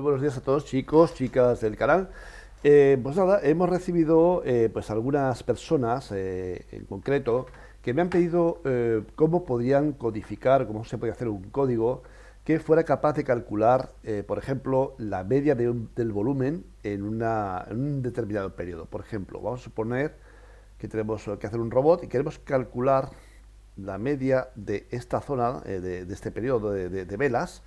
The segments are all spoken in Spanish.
buenos días a todos, chicos, chicas del canal. Pues nada, hemos recibido pues algunas personas en concreto que me han pedido cómo podían codificar, cómo se podía hacer un código que fuera capaz de calcular, por ejemplo, la media del volumen en un determinado periodo. Por ejemplo, vamos a suponer que tenemos que hacer un robot y queremos calcular la media de esta zona, de este periodo de velas,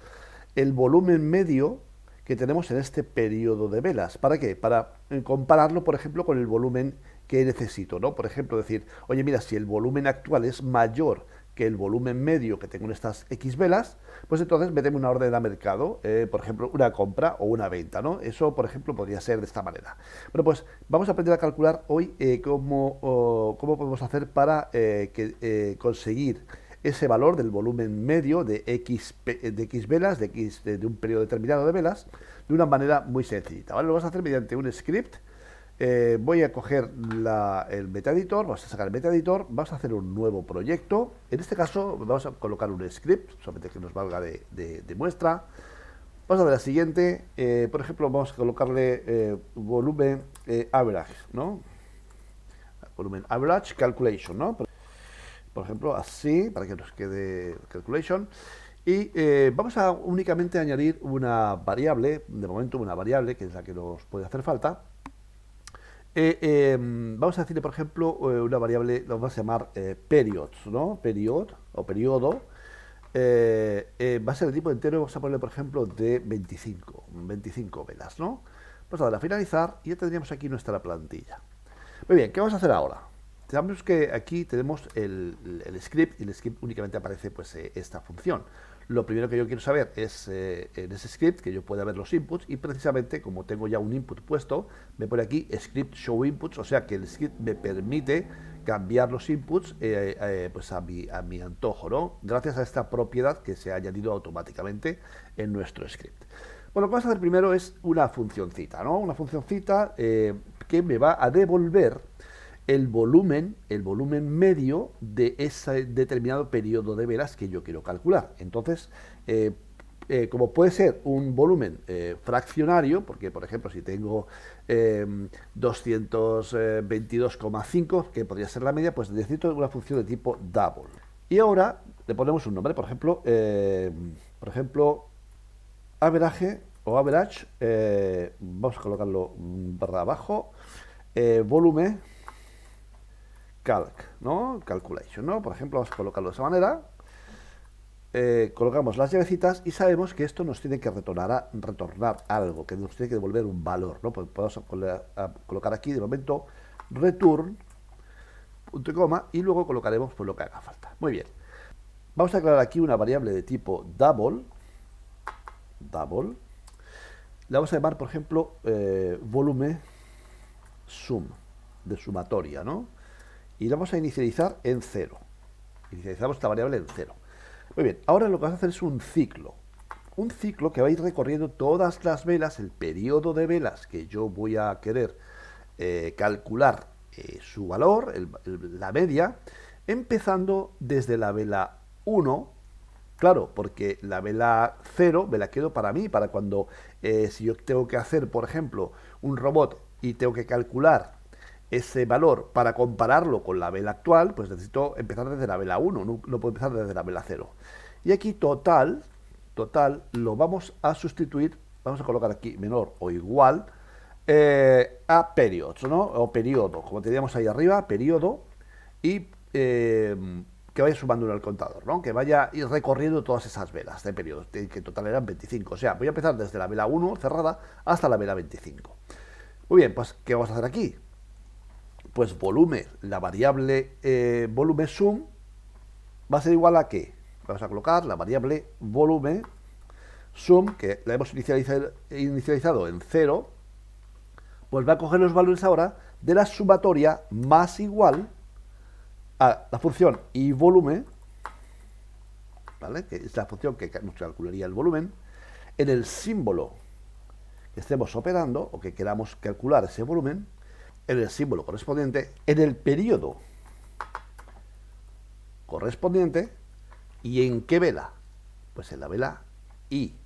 el volumen medio que tenemos en este periodo de velas. ¿Para qué? Para compararlo, por ejemplo, con el volumen que necesito, ¿no? Por ejemplo, decir, oye, mira, si el volumen actual es mayor que el volumen medio que tengo en estas X velas, pues entonces metemos una orden a mercado, por ejemplo, una compra o una venta, ¿no? Eso, por ejemplo, podría ser de esta manera. Bueno, pues vamos a aprender a calcular hoy cómo podemos hacer para conseguir ese valor del volumen medio de X velas, de un periodo determinado de velas, de una manera muy sencillita, ¿vale? Lo vamos a hacer mediante un script. Voy a coger el MetaEditor, vamos a sacar el MetaEditor, vamos a hacer un nuevo proyecto. En este caso vamos a colocar un script, solamente que nos valga de muestra. Vamos a ver la siguiente, por ejemplo, vamos a colocarle volumen average, ¿no? Volumen average calculation, ¿no? Por ejemplo, así, para que nos quede calculation. Y vamos a únicamente añadir una variable, de momento una variable, que es la que nos puede hacer falta. Vamos a decirle, por ejemplo, una variable, lo vamos a llamar periods, ¿no? Period o periodo. Va a ser de tipo entero, vamos a ponerle, por ejemplo, de 25 velas, ¿no? Vamos a darle a finalizar y ya tendríamos aquí nuestra plantilla. Muy bien, ¿qué vamos a hacer ahora? Sabemos que aquí tenemos el script y el script únicamente aparece pues esta función. Lo primero que yo quiero saber es en ese script que yo pueda ver los inputs y precisamente como tengo ya un input puesto, me pone aquí script show inputs, o sea que el script me permite cambiar los inputs pues a mi antojo, ¿no? Gracias a esta propiedad que se ha añadido automáticamente en nuestro script. Bueno, lo que vamos a hacer primero es una funcioncita, ¿no? Una funcioncita que me va a devolver el volumen medio de ese determinado periodo de velas que yo quiero calcular. Entonces, como puede ser un volumen fraccionario, porque por ejemplo si tengo 222,5, que podría ser la media, pues necesito una función de tipo double. Y ahora le ponemos un nombre, por ejemplo, average o average, vamos a colocarlo barra abajo, volumen calc, ¿no? Calculation, ¿no? Por ejemplo, vamos a colocarlo de esa manera. Colocamos las llavecitas y sabemos que esto nos tiene que retornar algo, que nos tiene que devolver un valor, ¿no? Pues podemos colocar aquí de momento return, punto y coma, y luego colocaremos pues lo que haga falta. Muy bien. Vamos a crear aquí una variable de tipo double. Le vamos a llamar, por ejemplo, volumen sum, de sumatoria, ¿no? Y la vamos a inicializar en 0. Inicializamos esta variable en 0. Muy bien, ahora lo que vamos a hacer es un ciclo. Un ciclo que va a ir recorriendo todas las velas, el periodo de velas que yo voy a querer calcular su valor, la media, empezando desde la vela 1. Claro, porque la vela 0 me la quedo para mí, para cuando, si yo tengo que hacer, por ejemplo, un robot y tengo que calcular ese valor para compararlo con la vela actual, pues necesito empezar desde la vela 1, no puedo empezar desde la vela 0. Y aquí total, lo vamos a sustituir, vamos a colocar aquí menor o igual a periods, ¿no? O periodo, como teníamos ahí arriba, periodo, y que vaya sumando al contador, ¿no? Que vaya ir recorriendo todas esas velas de periodos, que en total eran 25. O sea, voy a empezar desde la vela 1 cerrada hasta la vela 25. Muy bien, pues, ¿qué vamos a hacer aquí? Pues volumen, la variable volumen sum va a ser igual a ¿qué? Vamos a colocar la variable volumen sum, que la hemos inicializado en 0, pues va a coger los valores ahora de la sumatoria más igual a la función y volumen, ¿vale? Que es la función que nos calcularía el volumen, en el símbolo que estemos operando o que queramos calcular ese volumen, en el símbolo correspondiente, en el periodo correspondiente y en qué vela, pues en la vela I.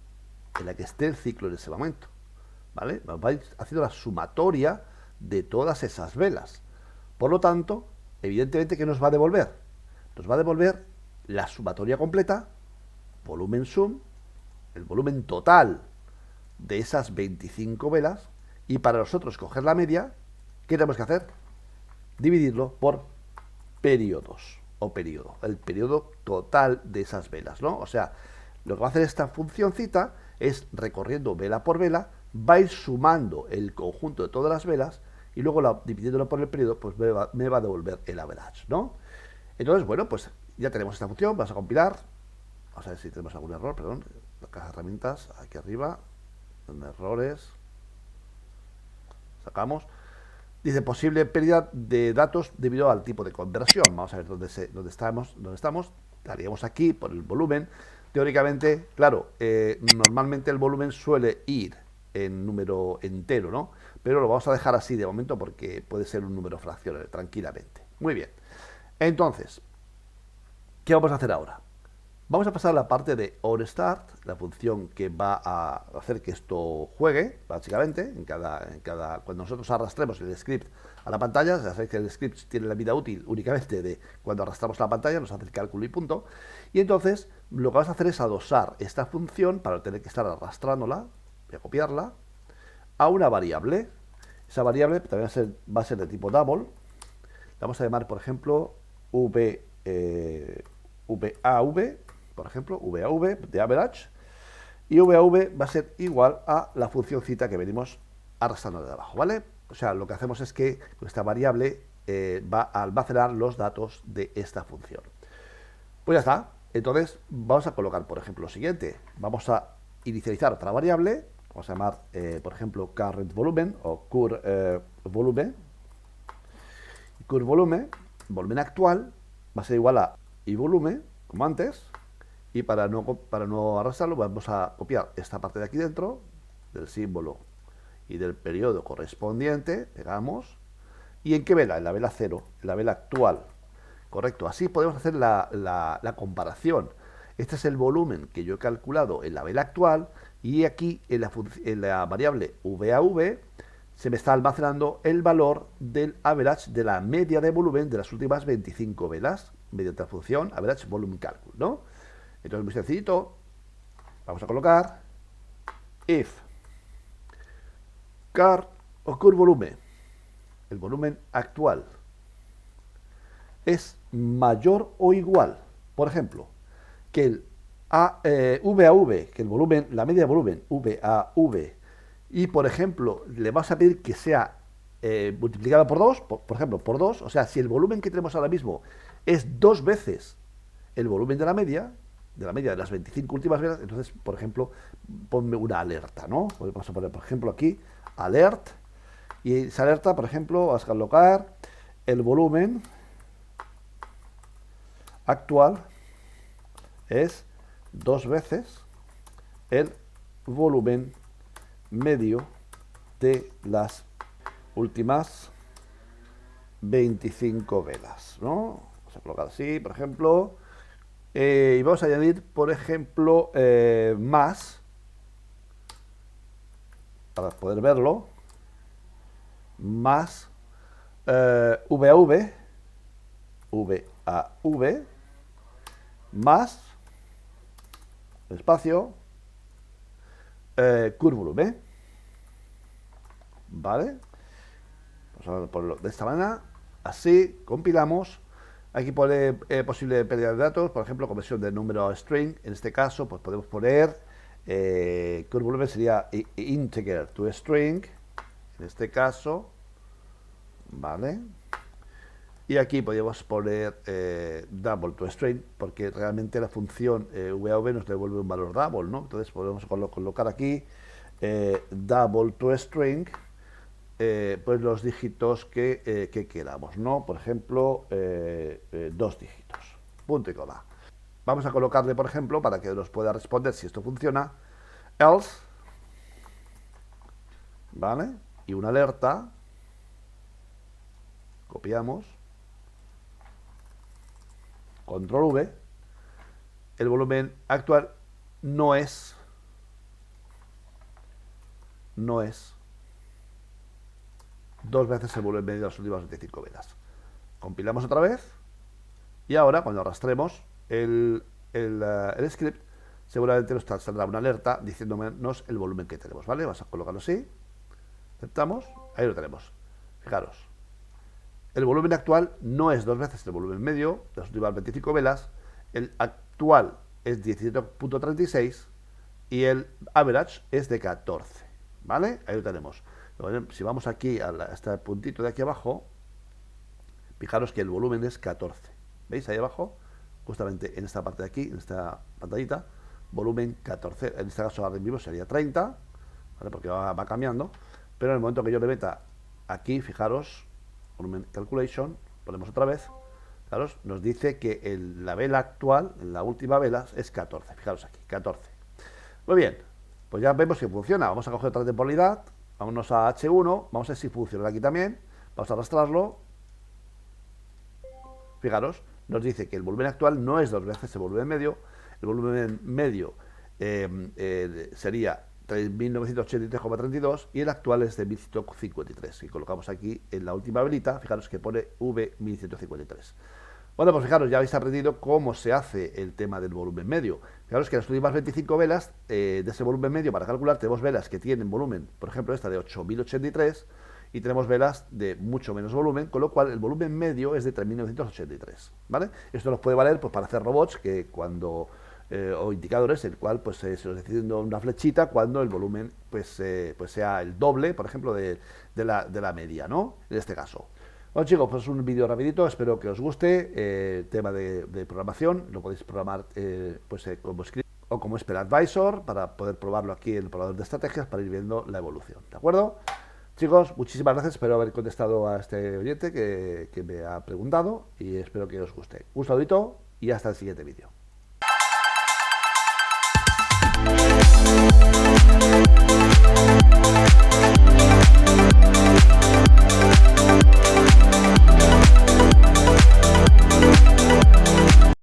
en la que esté el ciclo en ese momento, ¿vale? Va a ir haciendo la sumatoria de todas esas velas. Por lo tanto, evidentemente, ¿qué nos va a devolver? Nos va a devolver la sumatoria completa, volumen sum, el volumen total de esas 25 velas, y para nosotros coger la media, ¿qué tenemos que hacer? Dividirlo por periodos, o periodo, el periodo total de esas velas, ¿no? O sea, lo que va a hacer esta funcióncita es, recorriendo vela por vela, va a ir sumando el conjunto de todas las velas, y luego dividiéndolo por el periodo, pues me va a devolver el average, ¿no? Entonces, bueno, pues ya tenemos esta función, vamos a compilar, vamos a ver si tenemos algún error, perdón, la caja de herramientas, aquí arriba, en errores, sacamos, dice posible pérdida de datos debido al tipo de conversión. Vamos a ver dónde estamos, estaríamos aquí por el volumen. Teóricamente, claro, normalmente el volumen suele ir en número entero, ¿no? Pero lo vamos a dejar así de momento porque puede ser un número fraccionario, tranquilamente. Muy bien. Entonces, ¿qué vamos a hacer ahora? Vamos a pasar a la parte de onStart, la función que va a hacer que esto juegue, básicamente, cuando nosotros arrastremos el script a la pantalla. Ya sabéis que el script tiene la vida útil únicamente de cuando arrastramos la pantalla, nos hace el cálculo y punto. Y entonces lo que vamos a hacer es adosar esta función, para tener que estar arrastrándola, voy a copiarla, a una variable. Esa variable también va a ser de tipo double. La vamos a llamar, por ejemplo, VAV, por ejemplo, VAV de average, y VAV va a ser igual a la funcióncita que venimos arrastrando de abajo, ¿vale? O sea, lo que hacemos es que con esta variable va a almacenar los datos de esta función. Pues ya está. Entonces vamos a colocar, por ejemplo, lo siguiente. Vamos a inicializar otra variable, vamos a llamar, por ejemplo, current volumen o volumen. Volumen actual va a ser igual a volumen, como antes. Y para no arrastrarlo, vamos a copiar esta parte de aquí dentro, del símbolo y del periodo correspondiente, pegamos. ¿Y en qué vela? En la vela 0, en la vela actual. Correcto, así podemos hacer la comparación. Este es el volumen que yo he calculado en la vela actual, y aquí en la variable VAV se me está almacenando el valor del average de la media de volumen de las últimas 25 velas, mediante la función average volume calcul, ¿no? Entonces, muy sencillito, vamos a colocar if car o curvolume, el volumen actual, es mayor o igual, por ejemplo, que el VAV, que el volumen, la media de volumen VAV, y por ejemplo, le vas a pedir que sea multiplicado por 2, por ejemplo, por 2, o sea, si el volumen que tenemos ahora mismo es 2 veces el volumen de la media de las 25 últimas velas, entonces, por ejemplo, ponme una alerta, ¿no? Vamos a poner, por ejemplo, aquí, alert, y esa alerta, por ejemplo, vas a colocar el volumen actual es 2 veces el volumen medio de las últimas 25 velas, ¿no? Vamos a colocar así, por ejemplo, y vamos a añadir, por ejemplo, más, para poder verlo, más VAV, más espacio curvolume, ¿vale? Vamos a ponerlo de esta manera, así, compilamos. Aquí pone posible pérdida de datos, por ejemplo, conversión de número a string. En este caso, pues podemos poner curvolume sería integer to string, en este caso, ¿vale? Y aquí podríamos poner double to string, porque realmente la función VAV nos devuelve un valor double, ¿no? Entonces podemos colocar aquí double to string, pues los dígitos que queramos, ¿no? Por ejemplo, 2 dígitos, punto y coma. Vamos a colocarle, por ejemplo, para que nos pueda responder si esto funciona, else, ¿vale? Y una alerta, copiamos, control V, el volumen actual no es no es 2 veces el volumen medio de las últimas 25 velas. Compilamos otra vez y ahora cuando arrastremos el script, seguramente nos saldrá una alerta diciéndonos el volumen que tenemos, ¿vale? Vamos a colocarlo así, aceptamos, ahí lo tenemos. Fijaros, el volumen actual no es 2 veces el volumen medio de las últimas 25 velas, el actual es 17.36 y el average es de 14, ¿vale? Ahí lo tenemos. Si vamos aquí a este puntito de aquí abajo, fijaros que el volumen es 14. ¿Veis ahí abajo? Justamente en esta parte de aquí, en esta pantallita, volumen 14. En este caso ahora mismo sería 30, ¿vale? Porque va cambiando. Pero en el momento que yo le meta aquí, fijaros, volumen calculation, ponemos otra vez, fijaros, nos dice que la vela actual, la última vela, es 14. Fijaros aquí, 14. Muy bien, pues ya vemos que funciona. Vamos a coger otra temporalidad, vámonos a H1, vamos a ver si funciona aquí también, vamos a arrastrarlo. Fijaros, nos dice que el volumen actual no es 2 veces el volumen medio sería 3.983,32 y el actual es de 1.153. Y colocamos aquí en la última velita, fijaros que pone V1153. Bueno, pues fijaros, ya habéis aprendido cómo se hace el tema del volumen medio. Fijaros que las últimas 25 velas de ese volumen medio para calcular tenemos velas que tienen volumen, por ejemplo esta de 8.083, y tenemos velas de mucho menos volumen, con lo cual el volumen medio es de 3.983, ¿vale? Esto nos puede valer pues, para hacer robots que cuando o indicadores, el cual pues se nos decide una flechita cuando el volumen pues sea el doble, por ejemplo, de la media, ¿no? En este caso. Bueno chicos, pues un vídeo rapidito, espero que os guste, tema de programación, lo podéis programar como script o como Spell Advisor para poder probarlo aquí en el probador de estrategias para ir viendo la evolución, ¿de acuerdo? Chicos, muchísimas gracias, espero haber contestado a este oyente que me ha preguntado y espero que os guste. Un saludito y hasta el siguiente vídeo.